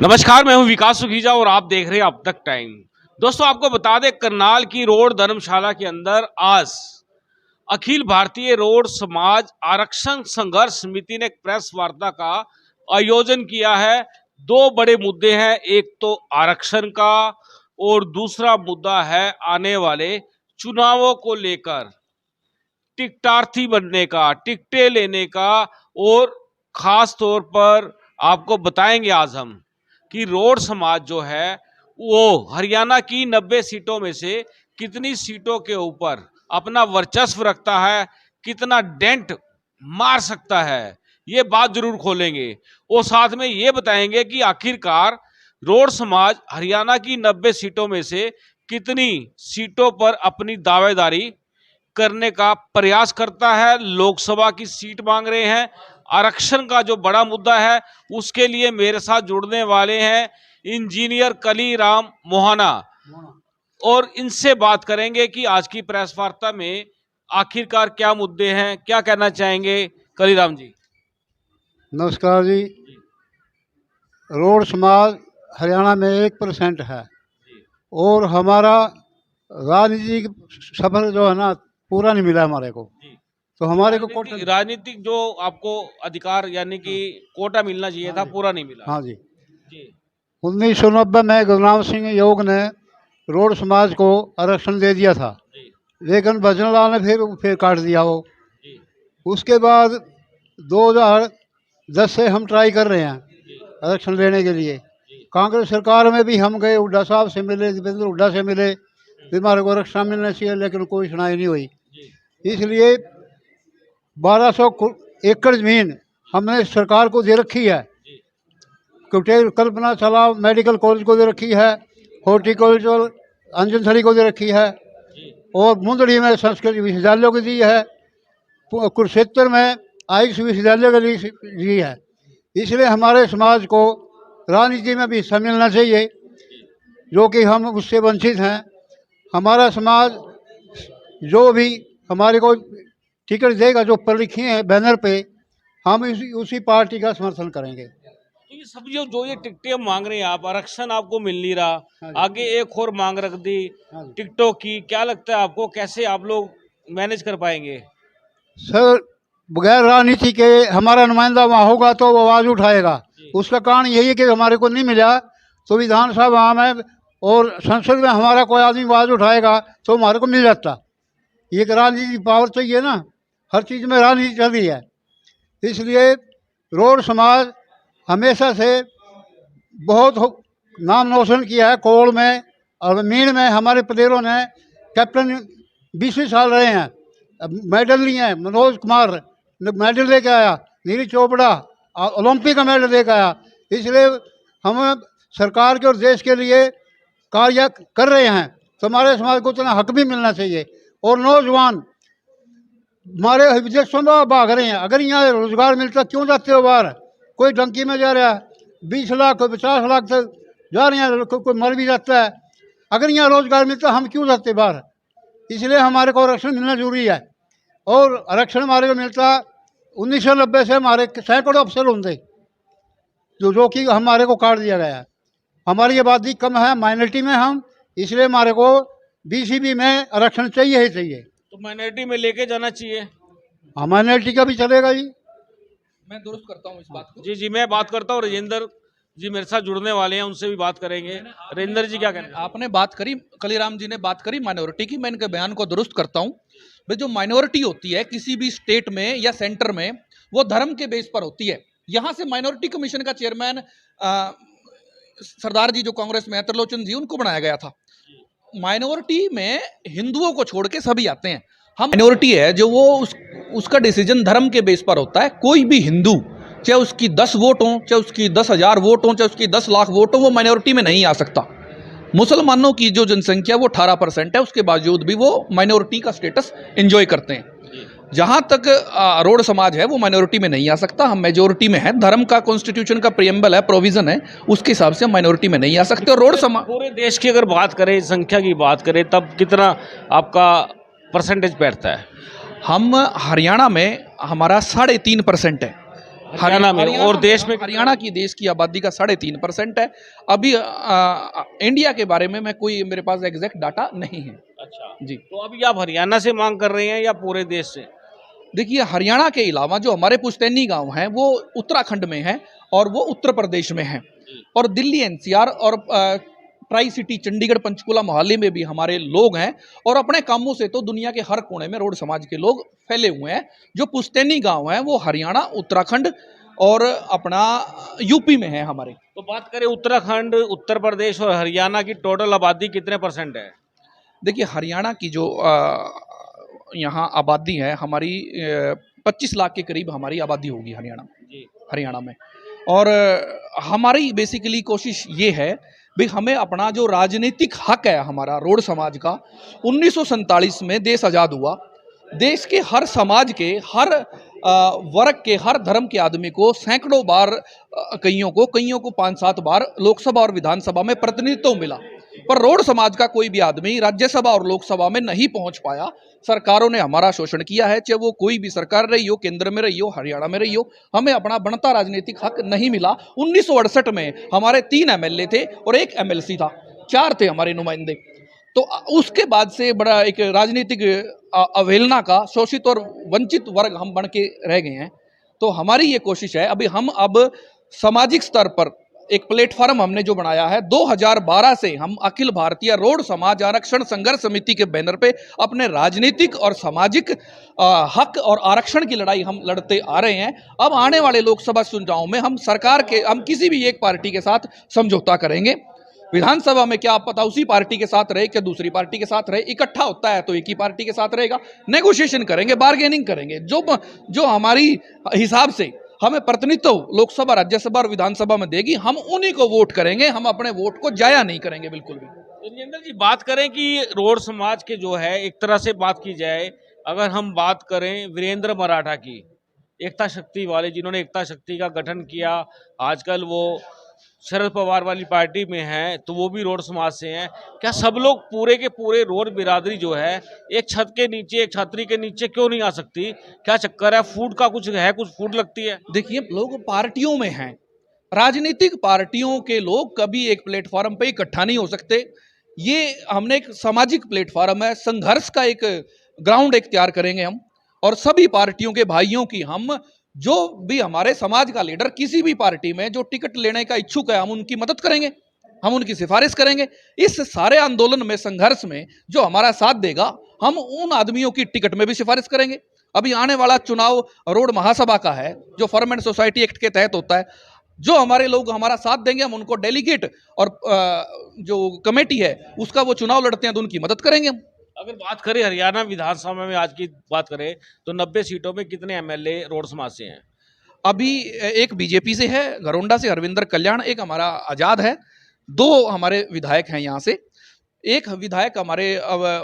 नमस्कार, मैं हूं विकास सुखीजा और आप देख रहे हैं अब तक टाइम। दोस्तों, आपको बता दें, करनाल की रोड धर्मशाला के अंदर आज अखिल भारतीय रोड समाज आरक्षण संघर्ष समिति ने एक प्रेस वार्ता का आयोजन किया है। दो बड़े मुद्दे हैं, एक तो आरक्षण का और दूसरा मुद्दा है आने वाले चुनावों को लेकर टिकटार्थी बनने का, टिकटें लेने का। और खास तौर पर आपको बताएंगे आज हम कि रोड समाज जो है वो हरियाणा की 90 सीटों में से कितनी सीटों के ऊपर अपना वर्चस्व रखता है, कितना डेंट मार सकता है, ये बात जरूर खोलेंगे। और साथ में ये बताएंगे कि आखिरकार रोड समाज हरियाणा की 90 सीटों में से कितनी सीटों पर अपनी दावेदारी करने का प्रयास करता है। लोकसभा की सीट मांग रहे हैं, आरक्षण का जो बड़ा मुद्दा है उसके लिए मेरे साथ जुड़ने वाले हैं इंजीनियर कलीराम मोहाना, और इनसे बात करेंगे कि आज की प्रेस वार्ता में आखिरकार क्या मुद्दे हैं, क्या कहना चाहेंगे। कलीराम जी नमस्कार जी। रोड समाज हरियाणा में 1% है और हमारा राजनीतिक सफर जो है ना पूरा नहीं मिला हमारे को। तो हमारे को राजनीतिक जो आपको अधिकार यानी कि कोटा मिलना चाहिए था, पूरा नहीं मिला। हाँ जी। 1990 में गुरनाम सिंह योग ने रोड समाज को आरक्षण दे दिया था, लेकिन भजनलाल ने फिर काट दिया वो। उसके बाद 2010 से हम ट्राई कर रहे हैं आरक्षण लेने के लिए। कांग्रेस सरकार में भी हम गए, हुड्डा साहब से मिले, देवेंद्र हुड्डा से मिले, हमारे को आरक्षण मिलना चाहिए, लेकिन कोई सुनाई नहीं हुई। इसलिए 1200 एकड़ जमीन हमने सरकार को दे रखी है। कल्पना चावला मेडिकल कॉलेज को दे रखी है, हॉर्टिकल्चर अंजनथली को दे रखी है, और मुंदड़ी में संस्कृत विश्वविद्यालय को दी है, कुरुक्षेत्र में आयुष विश्वविद्यालय को दी है। इसलिए हमारे समाज को राजनीति में भी हिस्सा मिलना चाहिए, जो कि हम उससे वंचित हैं। हमारा समाज जो भी हमारे को टिकट देगा, जो पर लिखी है बैनर पे, हम उसी पार्टी का समर्थन करेंगे। तो ये सब जो ये टिकटें मांग रहे हैं आप, आरक्षण आपको मिल नहीं रहा, आगे एक और मांग रख दी टिकटों की, क्या लगता है आपको, कैसे आप लोग मैनेज कर पाएंगे? सर, बगैर राजनीति के हमारा नुमाइंदा वहाँ होगा तो वो आवाज़ उठाएगा। उसका कारण यही है कि हमारे को नहीं मिला, तो विधानसभा में और संसद में हमारा कोई आदमी आवाज़ उठाएगा तो हमारे को मिल जाता। ये राजनीति पावर चाहिए ना, हर चीज़ में राजनीति चल रही है। इसलिए रोड समाज हमेशा से बहुत नाम रोशन किया है। कोल में और मीण में हमारे प्लेयरों ने कैप्टन 20 साल रहे हैं, मेडल लिए हैं। मनोज कुमार मेडल लेके आया, नीरज चोपड़ा ओलंपिक का मेडल लेके आया। इसलिए हम सरकार के और देश के लिए कार्य कर रहे हैं, तो हमारे समाज को उतना हक भी मिलना चाहिए। और नौजवान हमारे विदेशों में भाग रहे हैं, अगर यहाँ रोजगार मिलता क्यों जाते हो बाहर? कोई डंकी में जा रहा है, 20 लाख कोई 50 लाख तक जा रहे हैं, कोई मर भी जाता है। अगर यहाँ रोजगार मिलता हम क्यों जाते बाहर? इसलिए हमारे को आरक्षण मिलना जरूरी है। और आरक्षण हमारे को मिलता 1990 से हमारे सैकड़ों अफसर होंगे जो कि हमारे को काट दिया गया है। हमारी आबादी कम है, माइनॉरिटी में हम, इसलिए हमारे को बीसीबी में आरक्षण चाहिए ही चाहिए। तो माइनॉरिटी में लेके जाना चाहिए। हाँ, माइनॉरिटी का भी चलेगा जी। मैं दुरुस्त करता हूँ इस बात को। जी मैं बात करता हूँ। राजेंद्र जी मेरे साथ जुड़ने वाले हैं, उनसे भी बात करेंगे। राजेंद्र जी क्या कहते हैं? आपने बात करी, कलीराम जी ने बात करी माइनॉरिटी की, मैं इनके बयान को दुरुस्त करता हूँ। भाई, जो माइनॉरिटी होती है किसी भी स्टेट में या सेंटर में, वो धर्म के बेस पर होती है। यहाँ से माइनॉरिटी कमीशन का चेयरमैन सरदार जी जो कांग्रेस में है, त्रिलोचन जी, उनको बनाया गया था। माइनॉरिटी में हिंदुओं को छोड़ के सभी आते हैं। हम माइनॉरिटी है जो वो उसका डिसीजन धर्म के बेस पर होता है। कोई भी हिंदू, चाहे उसकी 10 वोट हो, चाहे उसकी 10,000 वोट हो, चाहे उसकी 10 लाख वोट हो, वो माइनॉरिटी में नहीं आ सकता। मुसलमानों की जो जनसंख्या वो 18% है, उसके बावजूद भी वो माइनॉरिटी का स्टेटस एंजॉय करते हैं। जहां तक रोड समाज है वो माइनॉरिटी में नहीं आ सकता, हम मेजोरिटी में है। धर्म का कॉन्स्टिट्यूशन का प्रियम्बल है, प्रोविजन है, उसके हिसाब से माइनॉरिटी में नहीं आ सकते। और रोड समाज पूरे देश की अगर बात करें, संख्या की बात करें, तब कितना आपका परसेंटेज बैठता है? हम हरियाणा में हमारा 3.5% है। हरियाणा में, और देश में हरियाणा की देश की आबादी का 3.5% है। अभी इंडिया के बारे में मैं कोई, मेरे पास एग्जैक्ट डाटा नहीं है। अच्छा जी, तो अभी आप हरियाणा से मांग कर रहे हैं या पूरे देश से? देखिए हरियाणा के अलावा जो हमारे पुश्तैनी गांव हैं वो उत्तराखंड में हैं और वो उत्तर प्रदेश में हैं, और दिल्ली एनसीआर और ट्राई सिटी चंडीगढ़ पंचकुला मोहाली में भी हमारे लोग हैं, और अपने कामों से तो दुनिया के हर कोने में रोड समाज के लोग फैले हुए हैं। जो पुश्तैनी गांव हैं वो हरियाणा, उत्तराखंड और अपना यूपी में है हमारे। तो बात करें उत्तराखंड, उत्तर प्रदेश और हरियाणा की टोटल आबादी कितने % है? देखिए हरियाणा की जो यहाँ आबादी है हमारी 25 लाख के करीब हमारी आबादी होगी हरियाणा में। और हमारी बेसिकली कोशिश ये है भाई, हमें अपना जो राजनीतिक हक है हमारा रोड समाज का, 1947 में देश आज़ाद हुआ। देश के हर समाज के, हर वर्ग के, हर धर्म के आदमी को सैकड़ों बार, कईयों को 5-7 बार लोकसभा और विधानसभा में प्रतिनिधित्व मिला, पर रोड समाज का कोई भी आदमी राज्यसभा और लोकसभा में नहीं पहुंच पाया। सरकारों ने हमारा शोषण किया है, चाहे वो कोई भी सरकार रही हो, केंद्र में रही हो, हरियाणा में रही हो, हमें अपना बनता राजनीतिक हक नहीं मिला। 1968 में हमारे 3 एमएलए थे और 1 एमएलसी था, 4 थे हमारे नुमाइंदे। तो उसके बाद से बड़ा एक राजनीतिक अवहेलना का शोषित और वंचित वर्ग हम बन के रह गए हैं। तो हमारी ये कोशिश है, अभी हम सामाजिक स्तर पर एक प्लेटफॉर्म हमने जो बनाया है, 2012 से हम अखिल भारतीय रोड समाज आरक्षण संघर्ष समिति के बैनर पे अपने राजनीतिक और सामाजिक हक और आरक्षण की लड़ाई हम लड़ते आ रहे हैं। अब आने वाले लोकसभा चुनाव में हम किसी भी एक पार्टी के साथ समझौता करेंगे। विधानसभा में क्या पता उसी पार्टी के साथ रहे, क्या दूसरी पार्टी के साथ रहे, इकट्ठा होता है तो एक ही पार्टी के साथ रहेगा। नेगोशिएशन करेंगे, बार्गेनिंग करेंगे, जो हमारी हिसाब से हमें प्रतिनिधित्व लोकसभा, राज्यसभा और विधानसभा में देगी, हम उन्हीं को वोट करेंगे। हम अपने वोट को जाया नहीं करेंगे बिल्कुल भी। जितेंद्र जी, बात करें कि रोड समाज के जो है, एक तरह से बात की जाए, अगर हम बात करें वीरेंद्र मराठा की, एकता शक्ति वाले, जिन्होंने एकता शक्ति का गठन किया, आजकल वो शरद पवार वाली पार्टी में हैं, तो वो भी रोड समाज से हैं। क्या सब लोग पूरे के पूरे रोड बिरादरी जो है एक छत के नीचे, एक छतरी के नीचे क्यों नहीं आ सकती? क्या चक्कर है? फूड का कुछ है, कुछ फूड लगती है? देखिए लोग पार्टियों में हैं, राजनीतिक पार्टियों के लोग कभी एक प्लेटफॉर्म पे इकट्ठा नहीं हो सकते। ये हमने एक सामाजिक प्लेटफॉर्म है, संघर्ष का एक ग्राउंड एक तैयार करेंगे हम, और सभी पार्टियों के भाइयों की, हम जो भी हमारे समाज का लीडर किसी भी पार्टी में जो टिकट लेने का इच्छुक है, हम उनकी मदद करेंगे, हम उनकी सिफारिश करेंगे। इस सारे आंदोलन में, संघर्ष में जो हमारा साथ देगा, हम उन आदमियों की टिकट में भी सिफारिश करेंगे। अभी आने वाला चुनाव रोड महासभा का है, जो फर्म एंड सोसाइटी एक्ट के तहत होता है। जो हमारे लोग हमारा साथ देंगे, हम उनको डेलीगेट और जो कमेटी है उसका वो चुनाव लड़ते हैं तो उनकी मदद करेंगे हम। अगर बात करें हरियाणा विधानसभा में, आज की बात करें तो 90 सीटों में कितने एमएलए रोड समाज से हैं? अभी एक बीजेपी से है, घरोंडा से हरविंदर कल्याण, एक हमारा आजाद है, 2 हमारे विधायक हैं यहाँ से। एक विधायक हमारे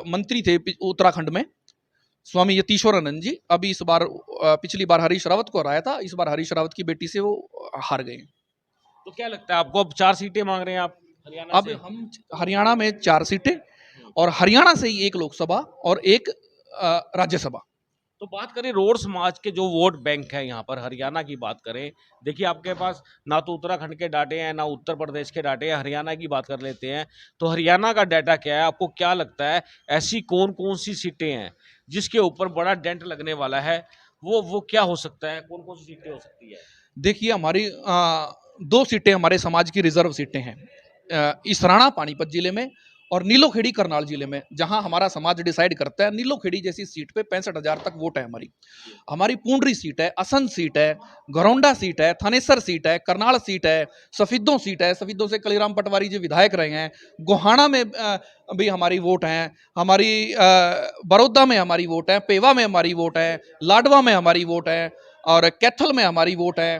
मंत्री थे उत्तराखंड में, स्वामी यतीश्वरानंद जी, अभी इस बार पिछली बार हरीश रावत को हराया था, इस बार हरीश रावत की बेटी से वो हार गए। तो क्या लगता है आपको, अब 4 सीटें मांग रहे हैं आप हरियाणा अब से? हम हरियाणा में 4 सीटें, और हरियाणा से ही 1 लोकसभा और 1 राज्यसभा। तो बात करें रोड समाज के जो वोट बैंक है यहाँ पर, हरियाणा की बात करें, देखिए आपके पास ना तो उत्तराखंड के डाटे हैं, ना उत्तर प्रदेश के डाटे हैं, हरियाणा की बात कर लेते हैं। तो हरियाणा का डाटा क्या है? आपको क्या लगता है ऐसी कौन कौन सी सीटें हैं जिसके ऊपर बड़ा डेंट लगने वाला है? वो क्या हो सकता है? कौन कौन सी सीटें हो सकती है? देखिए हमारी 2 सीटें हमारे समाज की रिजर्व सीटें हैं, इसराना पानीपत जिले में और नीलोखेड़ी करनाल जिले में, जहां हमारा समाज डिसाइड करता है। नीलोखेड़ी जैसी सीट पे 65,000 तक वोट है हमारी पूंडरी सीट है, असंध सीट है, घरौंडा सीट है, थानेसर सीट है, करनाल सीट है, सफीदों सीट है, सफीदों से कलीराम पटवारी जी विधायक रहे हैं, गोहाना में भी हमारी वोट हैं, हमारी बड़ौदा में हमारी वोट है, पेवा में हमारी वोट है, लाडवा में हमारी वोट है, और कैथल में हमारी वोट है,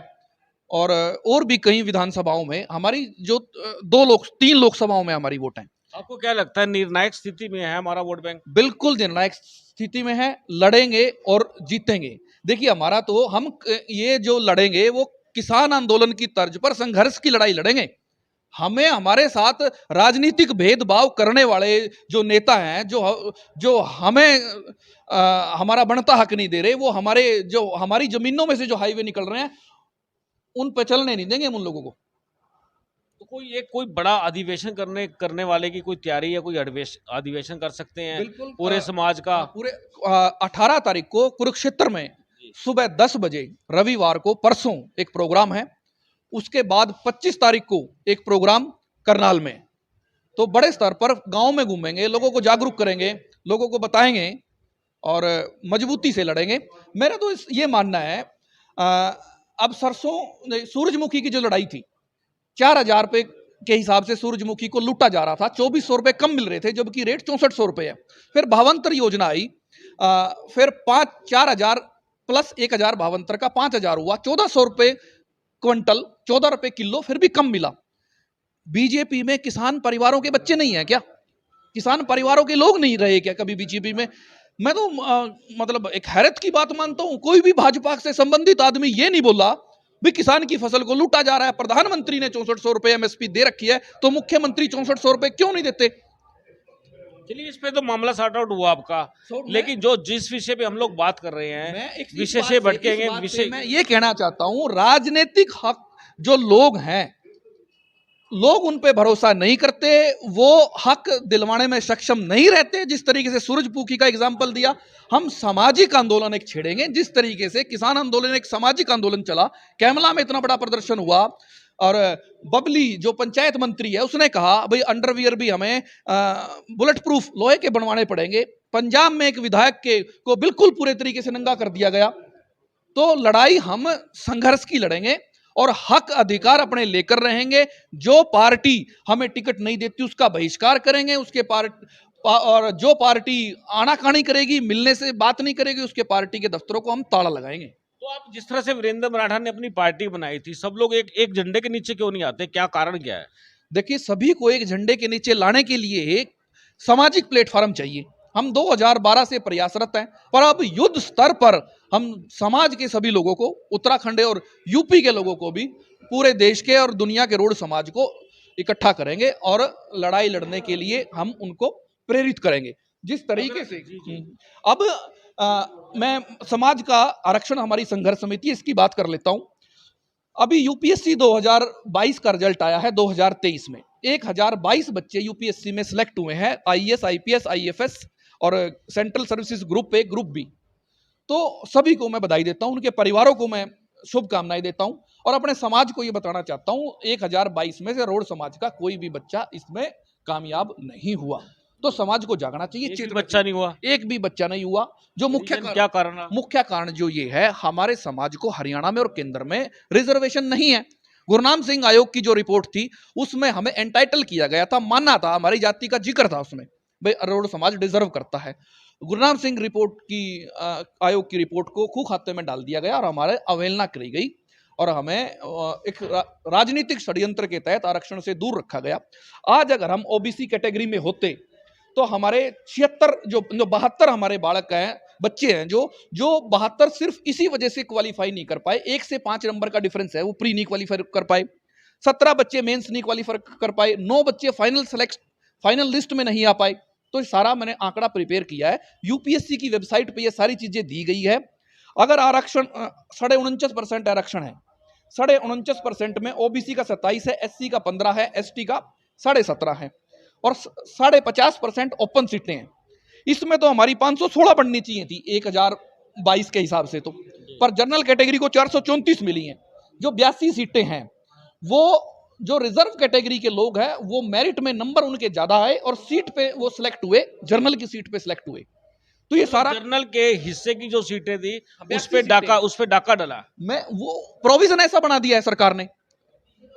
और भी कई विधानसभाओं में हमारी जो 3 लोकसभाओं में हमारी वोट है। आपको क्या लगता है निर्णायक स्थिति में है हमारा वोट बैंक? बिल्कुल निर्णायक स्थिति में है, लड़ेंगे और जीतेंगे। देखिए हमारा तो, हम ये जो लड़ेंगे वो किसान आंदोलन की तर्ज पर संघर्ष की लड़ाई लड़ेंगे। हमें हमारे साथ राजनीतिक भेदभाव करने वाले जो नेता हैं, जो हमें हमारा बनता हक नहीं दे रहे, वो हमारी जमीनों में से जो हाईवे निकल रहे हैं उन पे चलने नहीं देंगे हम उन लोगों को। तो कोई बड़ा अधिवेशन करने वाले की कोई तैयारी या कोई अधिवेशन कर सकते हैं बिल्कुल पूरे समाज का? पूरे 18 तारीख को कुरुक्षेत्र में सुबह 10 बजे रविवार को परसों एक प्रोग्राम है। उसके बाद 25 तारीख को एक प्रोग्राम करनाल में। तो बड़े स्तर पर गांव में घूमेंगे, लोगों को जागरूक करेंगे, लोगों को बताएंगे और मजबूती से लड़ेंगे। मेरा तो ये मानना है अब सूरजमुखी की जो लड़ाई थी, 4,000 रुपए के हिसाब से सूरजमुखी को लूटा जा रहा था, 2400 रुपए कम मिल रहे थे जबकि रेट 6400 रुपए है। फिर भावांतर योजना आई, फिर 4,000 प्लस 1,000 भावांतर का 5,000 हुआ, 1400 रुपए क्विंटल, 14 रुपए किलो, फिर भी कम मिला। बीजेपी में किसान परिवारों के बच्चे नहीं है क्या? किसान परिवारों के लोग नहीं रहे क्या कभी बीजेपी में? मैं तो मतलब एक हैरत की बात मानता हूं, कोई भी भाजपा से संबंधित आदमी ये नहीं बोला भी किसान की फसल को लूटा जा रहा है। प्रधानमंत्री ने 6400 रुपए एमएसपी दे रखी है, तो मुख्यमंत्री 6400 रुपए क्यों नहीं देते? चलिए, इस पे तो मामला सॉर्ट आउट हुआ आपका, लेकिन जिस विषय पे हम लोग बात कर रहे हैं, विषय से भटकेंगे। विषय मैं ये कहना चाहता हूं, राजनीतिक हक जो लोग हैं, लोग उन पे भरोसा नहीं करते, वो हक दिलवाने में सक्षम नहीं रहते। जिस तरीके से सूरजमुखी का एग्जाम्पल दिया, हम सामाजिक आंदोलन एक छेड़ेंगे। जिस तरीके से किसान आंदोलन एक सामाजिक आंदोलन चला, कैमला में इतना बड़ा प्रदर्शन हुआ और बबली जो पंचायत मंत्री है उसने कहा भाई अंडरवियर भी हमें बुलेट प्रूफ लोहे के बनवाने पड़ेंगे। पंजाब में एक विधायक को बिल्कुल पूरे तरीके से नंगा कर दिया गया। तो लड़ाई हम संघर्ष की लड़ेंगे और हक अधिकार अपने लेकर रहेंगे। जो पार्टी हमें टिकट नहीं देती उसका बहिष्कार करेंगे, और जो पार्टी आनाकानी करेगी, मिलने से बात नहीं करेगी, उसके पार्टी के दफ्तरों को हम ताला लगाएंगे। तो आप जिस तरह से वीरेंद्र मराठा ने अपनी पार्टी बनाई थी, सब लोग एक झंडे के नीचे क्यों नहीं आते? क्या कारण क्या है? देखिए, सभी को एक झंडे के नीचे लाने के लिए एक सामाजिक प्लेटफॉर्म चाहिए। हम 2012 से प्रयासरत हैं, पर अब युद्ध स्तर पर हम समाज के सभी लोगों को, उत्तराखंड और यूपी के लोगों को भी, पूरे देश के और दुनिया के रोड समाज को इकट्ठा करेंगे और लड़ाई लड़ने के लिए हम उनको प्रेरित करेंगे। जिस तरीके से अब मैं समाज का आरक्षण, हमारी संघर्ष समिति, इसकी बात कर लेता हूं। अभी यूपीएससी 2022 का रिजल्ट आया है 2023 में। 1022 बच्चे यूपीएससी में सिलेक्ट हुए हैं, आईएएस, आईपीएस, आईएफएस और central services group A, group B. तो सभी को मैं बधाई देता हूं, उनके परिवारों को मैं शुभकामनाएं देता हूं और अपने समाज को यह बताना चाहता हूं, 1022 में से रोड समाज का कोई भी बच्चा इसमें कामयाब नहीं हुआ। तो समाज को जागना चाहिए। एक भी बच्चा नहीं हुआ? एक भी बच्चा नहीं हुआ। जो क्या कारण? मुख्य कारण जो ये है, हमारे समाज को हरियाणा में और केंद्र में रिजर्वेशन नहीं है। गुरनाम सिंह आयोग की जो रिपोर्ट थी उसमें हमें एंटाइटल किया गया था, मानना था, हमारी जाति का जिक्र था उसमें, भाई रोड समाज डिजर्व करता है। गुरनाम सिंह रिपोर्ट की आयोग की रिपोर्ट को खू खाते में डाल दिया गया और हमारे अवहेलना करी गई और हमें एक राजनीतिक षड्यंत्र के तहत आरक्षण से दूर रखा गया। आज अगर हम ओबीसी कैटेगरी में होते तो हमारे 76 जो 72 हमारे बालक हैं, बच्चे हैं, जो 72 सिर्फ इसी वजह से क्वालिफाई नहीं कर पाए, 1 से 5 नंबर का डिफरेंस है, वो प्री नहीं क्वालिफाई कर पाए। 17 बच्चे मेंस नहीं क्वालिफाई कर पाए, 9 बच्चे फाइनल लिस्ट में नहीं आ पाए। तो सारा मैंने आंकड़ा प्रिपेयर किया है, यूपीएससी की वेबसाइट पे ये सारी चीजें दी गई है। अगर आरक्षण 49.5% आरक्षण है, 49.5% में ओबीसी का 27 है, एससी का 15 है, एसटी का 17.5 है और 50% ओपन सीटें हैं। इसमें तो हमारी 516 बननी चाहिए थी 1022 के हिसाब से, तो पर जनरल कैटेगरी को 434 मिली हैं। जो 82 सीटें हैं, वो जो रिजर्व कैटेगरी के लोग हैं वो मेरिट में नंबर उनके ज्यादा है और सीट पे वो सिलेक्ट हुए, जनरल की सीट पे सिलेक्ट हुए। तो ये सारा जनरल के हिस्से की जो सीटें थी उस पे डाका डाला। मैं वो प्रोविजन ऐसा बना दिया है सरकार ने,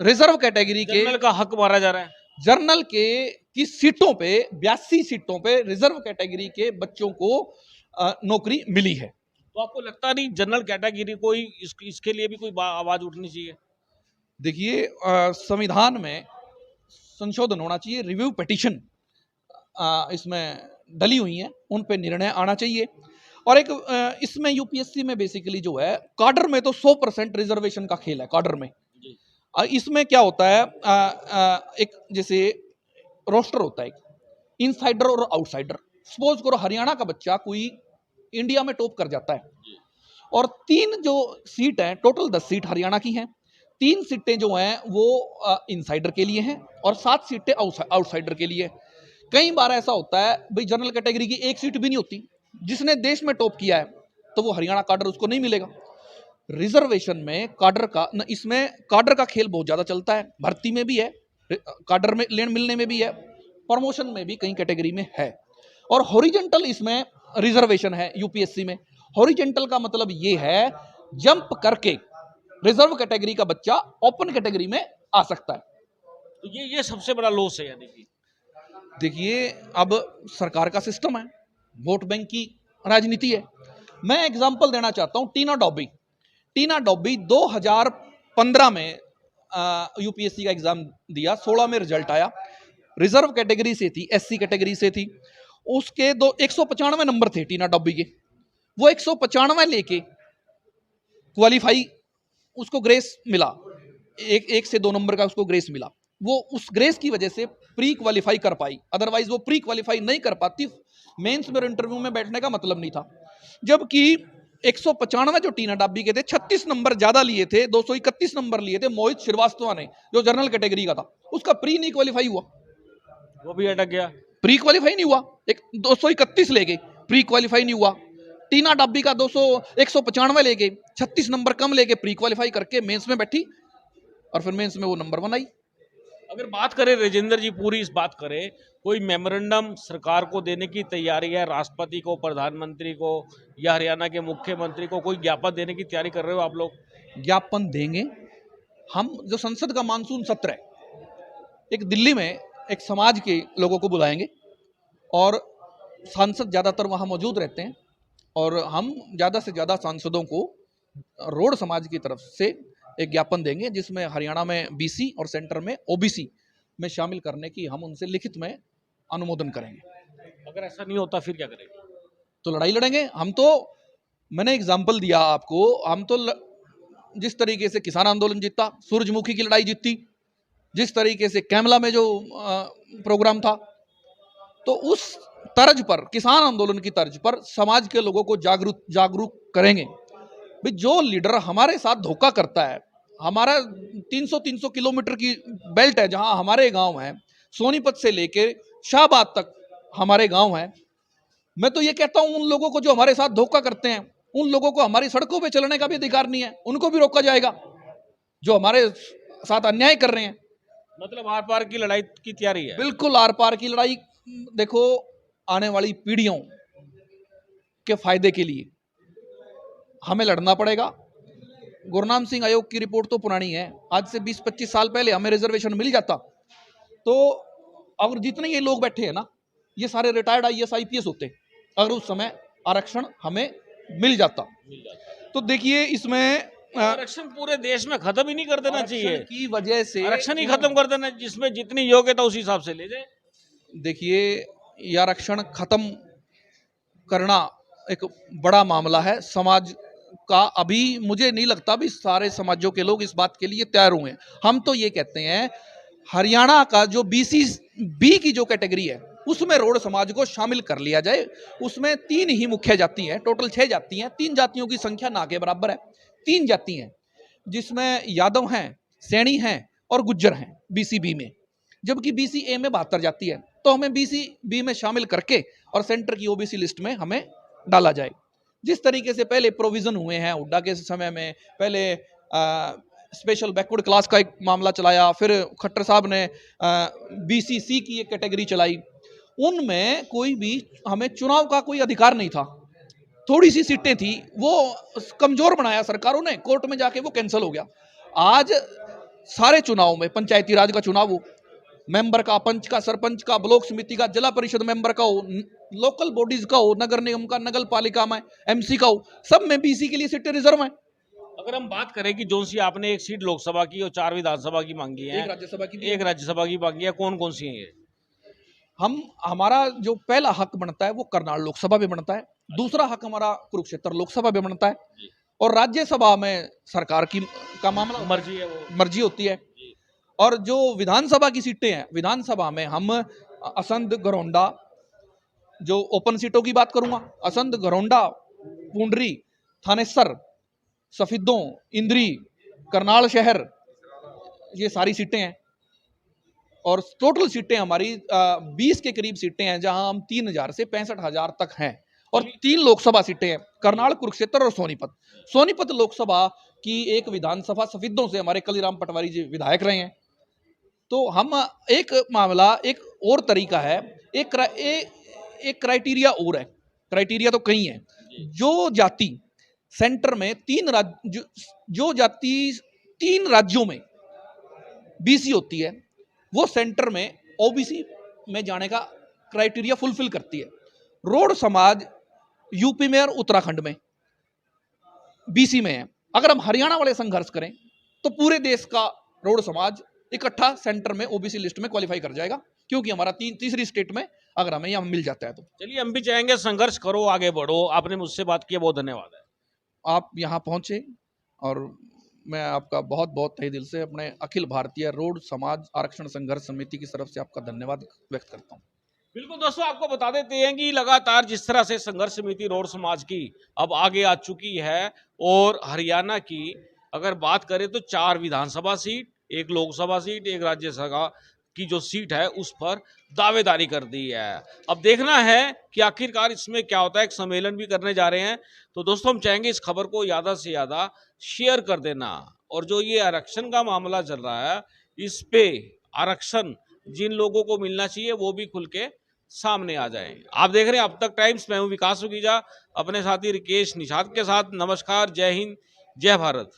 रिजर्व कैटेगरी के जनरल का हक मारा जा रहा है। जर्नल की सीटों पे, 82 सीटों पे रिजर्व कैटेगरी के बच्चों को नौकरी मिली है। तो आपको लगता नहीं जनरल कैटेगरी को ही इसके लिए भी कोई आवाज उठनी चाहिए? देखिए, संविधान में संशोधन होना चाहिए, रिव्यू पिटीशन इसमें डली हुई हैं, उन पे निर्णय आना चाहिए। और एक इसमें यूपीएससी में बेसिकली जो है, काडर में तो 100% रिजर्वेशन का खेल है। काडर में इसमें क्या होता है, एक जैसे रोस्टर होता है, एक इनसाइडर और आउटसाइडर। सपोज करो हरियाणा का बच्चा कोई इंडिया में टॉप कर जाता है और 3 जो सीट है, टोटल 10 सीट हरियाणा की हैं, 3 सीटें जो हैं वो इनसाइडर के लिए हैं और 7 सीटें आउटसाइडर के लिए। कई बार ऐसा होता है भाई जनरल कैटेगरी की 1 सीट भी नहीं होती, जिसने देश में टॉप किया है तो वो हरियाणा काडर उसको नहीं मिलेगा। रिजर्वेशन में काडर का इसमें काडर का खेल बहुत ज्यादा चलता है, भर्ती में भी है, काडर में लेन मिलने में भी है, प्रमोशन में भी कई कैटेगरी में है। और हॉरिजेंटल इसमें रिजर्वेशन है यूपीएससी में। हॉरिजेंटल का मतलब ये है जंप करके रिजर्व कैटेगरी का बच्चा ओपन कैटेगरी में आ सकता है। तो ये सबसे बड़ा लॉस है। यानी कि देखिए अब सरकार का सिस्टम है, वोट बैंक की राजनीति है। मैं एग्जांपल देना चाहता हूं, टीना डॉबी 2015 में यूपीएससी का एग्जाम दिया, 16 में रिजल्ट आया, रिजर्व कैटेगरी से थी, एससी कैटेगरी से थी, उसके 195 नंबर थे टीना डॉबी के। वो 195 लेके क्वालिफाई, उसको ग्रेस मिला, एक से 2 नंबर का उसको ग्रेस मिला। वो उस ग्रेस की वजह से प्री क्वालिफाई कर पाई, अदरवाइज वो प्री क्वालिफाई नहीं कर पाती, मेंस में और इंटरव्यू में बैठने का मतलब नहीं था। जबकि 195 जो टीना डॉबी के थे, 36 नंबर ज्यादा लिए थे, 231 नंबर लिए थे मोहित श्रीवास्तव ने जो जनरल कैटेगरी का था, उसका प्री नहीं क्वालिफाई हुआ, वो भी अटक गया, प्री क्वालिफाई नहीं हुआ। 231 लेके प्री क्वालिफाई नहीं हुआ। टीना डॉबी का 195 लेके 36 नंबर कम लेके प्री क्वालिफाई करके मेंस में बैठी और फिर मेंस में वो नंबर 1 आई। अगर बात करें राजेंद्र जी, पूरी इस बात करें, कोई मेमोरेंडम सरकार को देने की तैयारी है, राष्ट्रपति को, प्रधानमंत्री को या हरियाणा के मुख्यमंत्री को कोई ज्ञापन देने की तैयारी कर रहे हो आप लोग? ज्ञापन देंगे हम। जो संसद का मानसून सत्र है, एक दिल्ली में एक समाज के लोगों को बुलाएंगे और सांसद ज्यादातर वहां मौजूद रहते हैं और हम ज्यादा से ज्यादा सांसदों को रोड समाज की तरफ से एक ज्ञापन देंगे जिसमें हरियाणा में बीसी और सेंटर में ओबीसी में शामिल करने की हम उनसे लिखित में अनुमोदन करेंगे। अगर ऐसा नहीं होता फिर क्या करेंगे? तो लड़ाई लड़ेंगे हम। तो मैंने एग्जाम्पल दिया आपको, हम तो जिस तरीके से किसान आंदोलन जीता, सूरजमुखी की लड़ाई जीती, जिस तरीके से कैमला में जो प्रोग्राम था, तो उस तर्ज पर, किसान आंदोलन की तर्ज पर समाज के लोगों को जागरूक करेंगे। भाई जो लीडर हमारे साथ धोखा करता है, हमारा 300 किलोमीटर की बेल्ट है जहां हमारे गांव है, सोनीपत से लेके शाहबाद तक हमारे गांव है। मैं तो ये कहता हूं उन लोगों को जो हमारे साथ धोखा करते हैं, उन लोगों को हमारी सड़कों पे चलने का भी अधिकार नहीं है, उनको भी रोका जाएगा जो हमारे साथ अन्याय कर रहे हैं। मतलब आर पार की लड़ाई की तैयारी है? बिल्कुल आर पार की लड़ाई। देखो आने वाली पीढ़ियों के फायदे के लिए हमें लड़ना पड़ेगा। गुरनाम सिंह आयोग की रिपोर्ट तो पुरानी है, आज से 20-25 साल पहले हमें रिजर्वेशन मिल जाता तो अगर जितने ये लोग बैठे हैं ना, ये सारे रिटायर्ड आईएएस आईपीएस होते अगर उस समय आरक्षण हमें मिल जाता। तो देखिए इसमें आरक्षण पूरे देश में खत्म ही नहीं कर देना चाहिए की वजह से, आरक्षण ही खत्म कर देना, जिसमें जितनी योग्यता उस हिसाब से ले जाए। देखिए ये आरक्षण खत्म करना एक बड़ा मामला है समाज का। अभी मुझे नहीं लगता भी सारे समाजों के लोग इस बात के लिए तैयार हुए हैं। हम तो ये कहते हैं हरियाणा का जो बीसी बी की जो कैटेगरी है उसमें रोड समाज को शामिल कर लिया जाए। उसमें 3 ही मुख्य जाति हैं, टोटल 6 जाति हैं, 3 जातियों की संख्या ना के बराबर है। 3 जाति हैं जिसमें यादव हैं, सैनी हैं और गुज्जर हैं बीसी बी में, जबकि बीसी ए में 72 जाति है। तो हमें बीसी बी में शामिल करके और सेंटर की ओबीसी लिस्ट में हमें डाला जाए। जिस तरीके से पहले प्रोविजन हुए हैं हुड्डा के समय में, पहले स्पेशल बैकवर्ड क्लास का एक मामला चलाया, फिर खट्टर साहब ने बीसीसी की एक कैटेगरी चलाई, उनमें कोई भी हमें चुनाव का कोई अधिकार नहीं था। थोड़ी सी सीटें थी, वो कमजोर बनाया सरकारों ने, कोर्ट में जाके वो कैंसिल हो गया। आज सारे चुनाव में, पंचायती राज का चुनाव हो, मेंबर का, पंच का, सरपंच का, ब्लॉक समिति का, जिला परिषद मेंबर का हो, लोकल बॉडीज का हो, नगर निगम का, नगर पालिका में एमसी का हो, सब में बीसी के लिए सीटें रिजर्व हैं। अगर हम बात करें कि जो सी आपने 1 सीट लोकसभा की और 4 विधानसभा की मांगी है, एक राज्यसभा की मांगी है, कौन कौन सी है ये? हमारा जो पहला हक बनता है वो करनाल लोकसभा में बनता है, दूसरा हक हमारा कुरुक्षेत्र लोकसभा में बनता है, और राज्यसभा में सरकार की का मामला मर्जी है, वो मर्जी होती है। और जो विधानसभा की सीटें हैं, विधानसभा में हम असंध, घरौंडा, जो ओपन सीटों की बात करूंगा, असंध, घरौंडा, पुंडरी, थानेसर, सफिद्दों, इंद्री, करनाल शहर, ये सारी सीटें हैं और टोटल सीटें हमारी 20 के करीब सीटें हैं, जहां हम 3000 से 65,000 तक हैं और 3 लोकसभा सीटें हैं, करनाल, कुरुक्षेत्र और सोनीपत। सोनीपत लोकसभा की एक विधानसभा सफेदों से हमारे कलीराम पटवारी जी विधायक रहे हैं। तो हम एक मामला, एक और तरीका है, एक क्राइटेरिया और है, क्राइटेरिया तो कई है। जो जाति सेंटर में जो जाति 3 राज्यों में बीसी होती है, वो सेंटर में ओबीसी में जाने का क्राइटेरिया फुलफिल करती है। रोड समाज यूपी में और उत्तराखंड में बीसी में है। अगर हम हरियाणा वाले संघर्ष करें तो पूरे देश का रोड समाज इकट्ठा सेंटर में ओबीसी लिस्ट में क्वालिफाई कर जाएगा, क्योंकि हमारा तीसरी स्टेट में अगर हमें यहाँ मिल जाता है तो। चलिए, हम भी चाहेंगे संघर्ष करो, आगे बढ़ो। आपने मुझसे बात की, बहुत धन्यवाद है। आप यहाँ पहुंचे और मैं आपका बहुत बहुत तहे दिल से अपने अखिल भारतीय रोड समाज आरक्षण संघर्ष समिति की तरफ से आपका धन्यवाद व्यक्त करता हूँ। बिल्कुल दोस्तों, आपको बता देते हैं कि लगातार जिस तरह से संघर्ष समिति रोड समाज की अब आगे आ चुकी है, और हरियाणा की अगर बात करें तो 4 विधानसभा सीट, 1 लोकसभा सीट, 1 राज्यसभा की जो सीट है उस पर दावेदारी कर दी है। अब देखना है कि आखिरकार इसमें क्या होता है। एक सम्मेलन भी करने जा रहे हैं, तो दोस्तों हम चाहेंगे इस खबर को ज़्यादा से ज़्यादा शेयर कर देना। और जो ये आरक्षण का मामला चल रहा है, इस पे आरक्षण जिन लोगों को मिलना चाहिए वो भी खुल के सामने आ जाए। आप देख रहे हैं अब तक टाइम्स, मैं हूं विकास सुगीजा अपने साथी रिकेश निषाद के साथ। नमस्कार, जय हिंद, जय भारत।